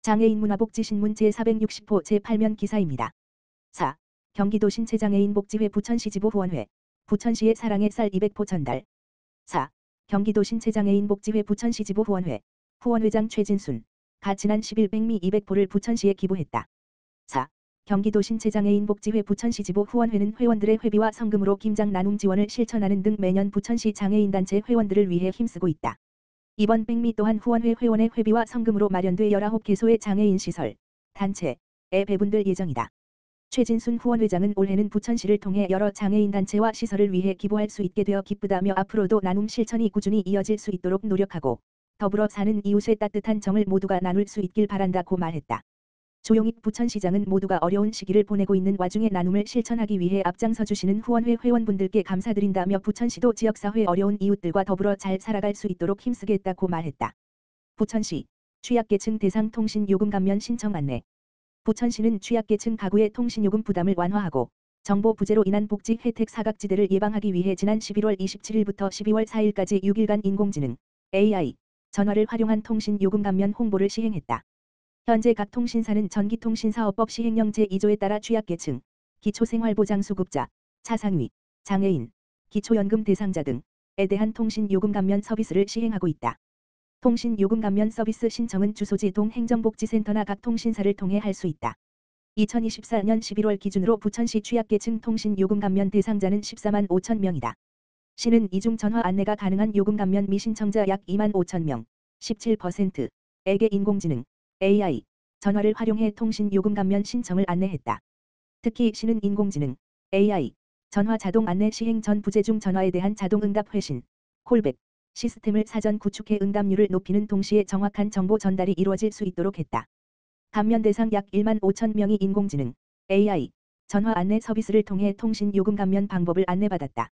장애인 문화복지신문 제460호 제8면 기사입니다. 4. 경기도 신체장애인 복지회 부천시 지부 후원회. 부천시의 사랑의 쌀 200포 전달. 4. 경기도 신체장애인 복지회 부천시 지부 후원회. 후원회장 최진순. 가 지난 10일 백미 200포를 부천시에 기부했다. 4. 경기도 신체장애인 복지회 부천시 지부 후원회는 회원들의 회비와 성금으로 김장 나눔 지원을 실천하는 등 매년 부천시 장애인단체 회원들을 위해 힘쓰고 있다. 이번 백미 또한 후원회 회원의 회비와 성금으로 마련돼 19개소의 장애인 시설, 단체에 배분될 예정이다. 최진순 후원회장은 올해는 부천시를 통해 여러 장애인 단체와 시설을 위해 기부할 수 있게 되어 기쁘다며 앞으로도 나눔 실천이 꾸준히 이어질 수 있도록 노력하고 더불어 사는 이웃의 따뜻한 정을 모두가 나눌 수 있길 바란다고 말했다. 조용익 부천시장은 모두가 어려운 시기를 보내고 있는 와중에 나눔을 실천하기 위해 앞장서 주시는 후원회 회원분들께 감사드린다며 부천시도 지역사회 어려운 이웃들과 더불어 잘 살아갈 수 있도록 힘쓰겠다고 말했다. 부천시 취약계층 대상 통신요금 감면 신청 안내. 부천시는 취약계층 가구의 통신요금 부담을 완화하고 정보 부재로 인한 복지 혜택 사각지대를 예방하기 위해 지난 11월 27일부터 12월 4일까지 6일간 인공지능 AI 전화를 활용한 통신요금 감면 홍보를 시행했다. 현재 각 통신사는 전기통신사업법 시행령 제2조에 따라 취약계층, 기초생활보장수급자, 차상위, 장애인, 기초연금 대상자 등에 대한 통신요금 감면 서비스를 시행하고 있다. 통신요금 감면 서비스 신청은 주소지 동행정복지센터나 각 통신사를 통해 할 수 있다. 2024년 11월 기준으로 부천시 취약계층 통신요금 감면 대상자는 14만 5천 명이다. 시는 이중 전화 안내가 가능한 요금 감면 미신청자 약 2만 5천 명, 17%에게 인공지능 AI 전화를 활용해 통신요금 감면 신청을 안내했다. 특히 시는 인공지능 AI 전화 자동 안내 시행 전 부재 중 전화에 대한 자동 응답 회신, 콜백 시스템을 사전 구축해 응답률을 높이는 동시에 정확한 정보 전달이 이루어질 수 있도록 했다. 감면 대상 약 1만 5천 명이 인공지능 AI 전화 안내 서비스를 통해 통신요금 감면 방법을 안내받았다.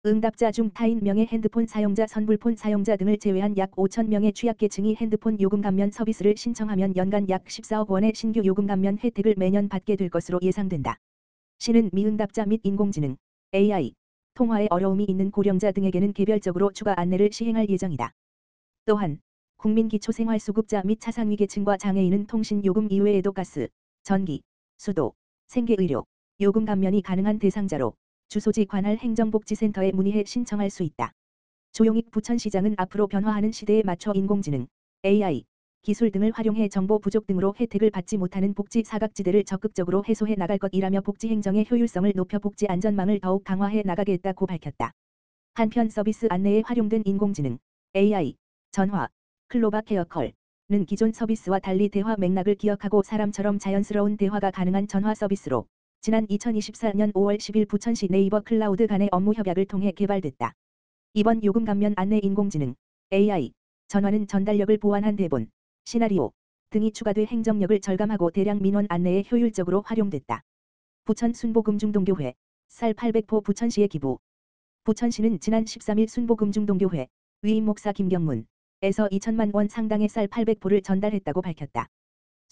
응답자 중 타인 명의 핸드폰 사용자, 선불폰 사용자 등을 제외한 약 5천 명의 취약계층이 핸드폰 요금 감면 서비스를 신청하면 연간 약 14억 원의 신규 요금 감면 혜택을 매년 받게 될 것으로 예상된다. 시는 미응답자 및 인공지능 AI 통화에 어려움이 있는 고령자 등에게는 개별적으로 추가 안내를 시행할 예정이다. 또한 국민기초생활수급자 및 차상위계층과 장애인은 통신요금 이외에도 가스, 전기, 수도, 생계의료, 요금 감면이 가능한 대상자로 주소지 관할 행정복지센터에 문의해 신청할 수 있다. 조용익 부천시장은 앞으로 변화하는 시대에 맞춰 인공지능, AI, 기술 등을 활용해 정보 부족 등으로 혜택을 받지 못하는 복지 사각지대를 적극적으로 해소해 나갈 것이라며 복지 행정의 효율성을 높여 복지 안전망을 더욱 강화해 나가겠다고 밝혔다. 한편 서비스 안내에 활용된 인공지능, AI, 전화, 클로바 케어컬은 기존 서비스와 달리 대화 맥락을 기억하고 사람처럼 자연스러운 대화가 가능한 전화 서비스로 지난 2024년 5월 10일 부천시 네이버 클라우드 간의 업무 협약을 통해 개발됐다. 이번 요금 감면 안내 인공지능 AI 전화는 전달력을 보완한 대본, 시나리오 등이 추가돼 행정력을 절감하고 대량 민원 안내에 효율적으로 활용됐다. 부천 순복음중동교회 쌀 800포 부천시에 기부. 부천시는 지난 13일 순복음중동교회 위임 목사 김경문에서 2천만 원 상당의 쌀 800포를 전달했다고 밝혔다.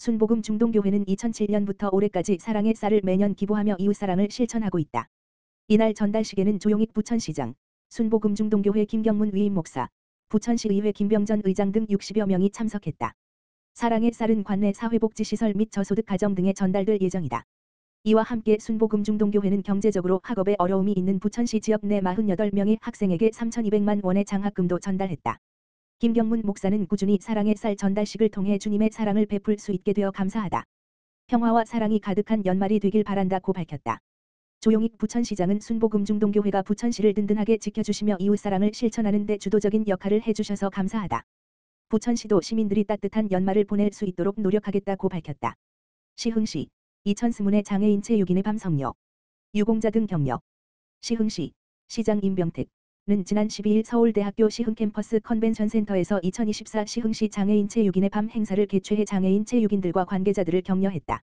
순복음 중동교회는 2007년부터 올해까지 사랑의 쌀을 매년 기부하며 이웃사랑을 실천하고 있다. 이날 전달식에는 조용익 부천시장, 순복음 중동교회 김경문 위임 목사, 부천시의회 김병전 의장 등 60여 명이 참석했다. 사랑의 쌀은 관내 사회복지시설 및 저소득 가정 등에 전달될 예정이다. 이와 함께 순복음 중동교회는 경제적으로 학업에 어려움이 있는 부천시 지역 내 48명의 학생에게 3,200만 원의 장학금도 전달했다. 김경문 목사는 꾸준히 사랑의 쌀 전달식을 통해 주님의 사랑을 베풀 수 있게 되어 감사하다. 평화와 사랑이 가득한 연말이 되길 바란다고 밝혔다. 조용익 부천시장은 순복음중동교회가 부천시를 든든하게 지켜주시며 이웃사랑을 실천하는 데 주도적인 역할을 해주셔서 감사하다. 부천시도 시민들이 따뜻한 연말을 보낼 수 있도록 노력하겠다고 밝혔다. 시흥시 이천스문의 장애인 체육인의 밤 성녀, 유공자 등 격려. 시흥시 시장 임병택 는 지난 12일 서울대학교 시흥캠퍼스 컨벤션센터에서 2024 시흥시 장애인 체육인의 밤 행사를 개최해 장애인 체육인들과 관계자들을 격려했다.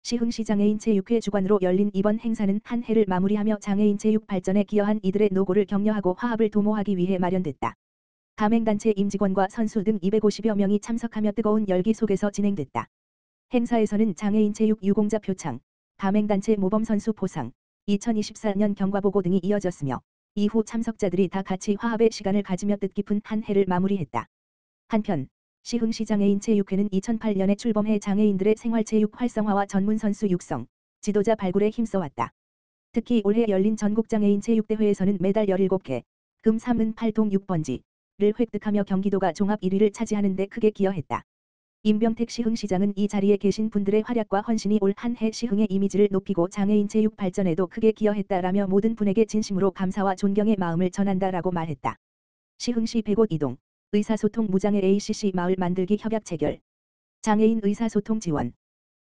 시흥시 장애인 체육회 주관으로 열린 이번 행사는 한 해를 마무리하며 장애인 체육 발전에 기여한 이들의 노고를 격려하고 화합을 도모하기 위해 마련됐다. 가맹단체 임직원과 선수 등 250여 명이 참석하며 뜨거운 열기 속에서 진행됐다. 행사에서는 장애인 체육 유공자 표창, 가맹단체 모범선수 포상, 2024년 경과보고 등이 이어졌으며 이후 참석자들이 다 같이 화합의 시간을 가지며 뜻깊은 한 해를 마무리했다. 한편 시흥시 장애인체육회는 2008년에 출범해 장애인들의 생활체육 활성화와 전문선수 육성, 지도자 발굴에 힘써왔다. 특히 올해 열린 전국장애인체육대회에서는 메달 17개, 금 3은 8동 6번지를 획득하며 경기도가 종합 1위를 차지하는 데 크게 기여했다. 임병택 시흥시장은 이 자리에 계신 분들의 활약과 헌신이 올 한 해 시흥의 이미지를 높이고 장애인 체육 발전에도 크게 기여했다라며 모든 분에게 진심으로 감사와 존경의 마음을 전한다라고 말했다. 시흥시 100곳 이동, 의사소통 무장애 ACC 마을 만들기 협약 체결, 장애인 의사소통 지원,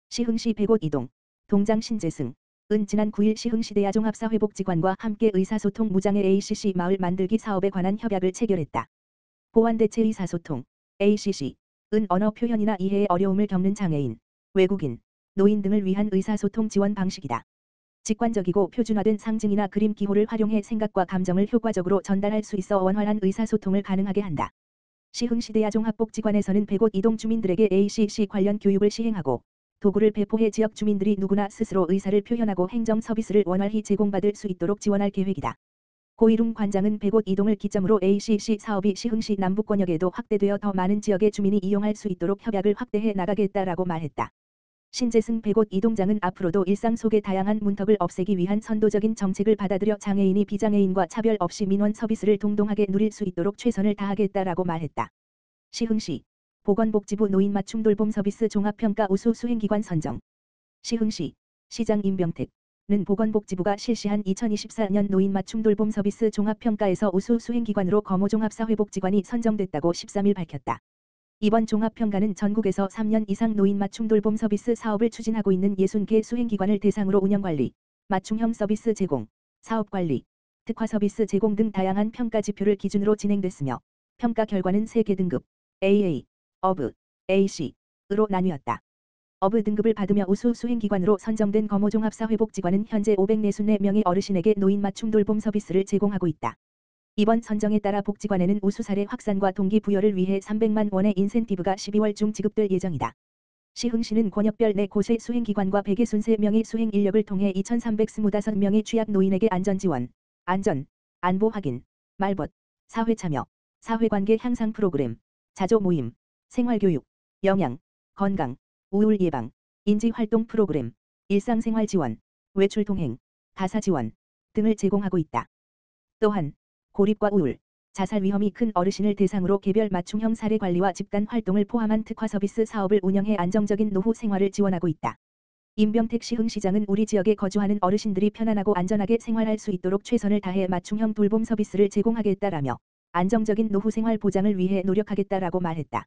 시흥시 100곳 이동, 동장 신재승, 은 지난 9일 시흥시대야 종합사회복지관과 함께 의사소통 무장애 ACC 마을 만들기 사업에 관한 협약을 체결했다. 보완대체 의사소통, ACC, 은 언어 표현이나 이해에 어려움을 겪는 장애인, 외국인, 노인 등을 위한 의사소통 지원 방식이다. 직관적이고 표준화된 상징이나 그림 기호를 활용해 생각과 감정을 효과적으로 전달할 수 있어 원활한 의사소통을 가능하게 한다. 시흥시대야 종합복지관에서는 100곳 이동 주민들에게 ACC 관련 교육을 시행하고 도구를 배포해 지역 주민들이 누구나 스스로 의사를 표현하고 행정 서비스를 원활히 제공받을 수 있도록 지원할 계획이다. 고일웅 관장은 100곳 이동을 기점으로 ACC 사업이 시흥시 남부권역에도 확대되어 더 많은 지역의 주민이 이용할 수 있도록 협약을 확대해 나가겠다라고 말했다. 신재승 100곳 이동장은 앞으로도 일상 속의 다양한 문턱을 없애기 위한 선도적인 정책을 받아들여 장애인이 비장애인과 차별 없이 민원 서비스를 동등하게 누릴 수 있도록 최선을 다하겠다라고 말했다. 시흥시 보건복지부 노인맞춤 돌봄 서비스 종합평가 우수 수행기관 선정. 시흥시 시장 임병택은 보건복지부가 실시한 2024년 노인맞춤 돌봄 서비스 종합평가에서 우수 수행기관으로 거모종합사회복지관이 선정됐다고 13일 밝혔다. 이번 종합평가는 전국에서 3년 이상 노인 맞춤 돌봄 서비스 사업을 추진하고 있는 60개 수행기관을 대상으로 운영관리, 맞춤형 서비스 제공, 사업관리, 특화 서비스 제공 등 다양한 평가 지표를 기준으로 진행됐으며 평가 결과는 3개 등급 AA, 어브, AC으로 나뉘었다. 어브 등급을 받으며 우수 수행기관으로 선정된 거모종합사회복지관은 현재 544명의 어르신에게 노인 맞춤 돌봄 서비스를 제공하고 있다. 이번 선정에 따라 복지관에는 우수 사례 확산과 동기부여를 위해 300만 원의 인센티브가 12월 중 지급될 예정이다. 시흥시는 권역별 4곳의 수행기관과 163명의 수행 인력을 통해 2325명의 취약 노인에게 안전지원, 안전, 안보 확인, 말벗, 사회참여, 사회관계 향상 프로그램, 자조 모임, 생활교육, 영양, 건강, 우울 예방, 인지활동 프로그램, 일상생활 지원, 외출 동행, 가사 지원 등을 제공하고 있다. 또한 고립과 우울, 자살 위험이 큰 어르신을 대상으로 개별 맞춤형 사례 관리와 집단 활동을 포함한 특화 서비스 사업을 운영해 안정적인 노후 생활을 지원하고 있다. 임병택 시흥시장은 우리 지역에 거주하는 어르신들이 편안하고 안전하게 생활할 수 있도록 최선을 다해 맞춤형 돌봄 서비스를 제공하겠다라며 안정적인 노후 생활 보장을 위해 노력하겠다라고 말했다.